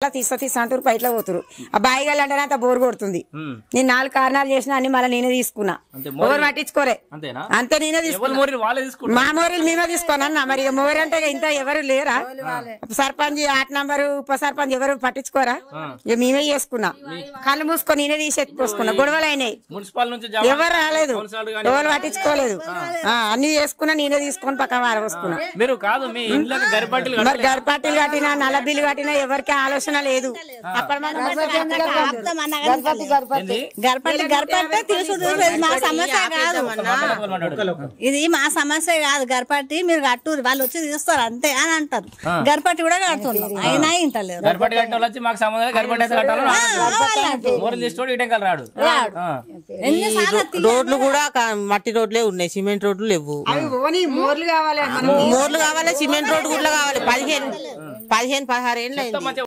తీస్తా అంటారు బయటలో పోతురు ఆ బాయిగాళ్ళు అంటే అంత బోర్ కొడుతుంది నేను 4 కారణాలు చేసినా అన్ని మళ్ళీ నేనే తీసుకున్నా ఎవరు పట్టించుకోరే అంతే నేనే తీసుకున్నా మా మోరీలు మేమే తీసుకోనన్నా మరి మోరీ అంటే ఇంత ఎవరు లేరా సర్పంచ్ 8 నంబరు ఉప సర్పంచ్ ఎవరు పట్టించుకోరా ఇక మేమే చేసుకున్నా కళ్ళు మూసుకొని నేనే తీసి ఎత్తుకోసుకున్నా గొడవలు అయినాయి ఎవరు రాలేదు ఎవరు పట్టించుకోలేదు అన్ని చేసుకున్నా నేనే తీసుకొని పక్క వారవసుకున్నా మరి గర్భపాటీలు కట్టినా నల్ల బిల్లు కట్టినా ఎవరికి ఆలోచన లేదు ఇది మా సమస్య కాదు గర్భపట్టి మీరు కట్టూరు వాళ్ళు వచ్చి తీస్తారు అంతే అని అంటారు గర్భపట్టి కూడా కడుతున్నారు అయినా ఇంటలేరు రోడ్లు కూడా మట్టి రోడ్లే ఉన్నాయి సిమెంట్ రోడ్లు లేవు మోర్లు కావాలి సిమెంట్ రోడ్డు కూడా కావాలి 15-16 ఏళ్ళు అయింది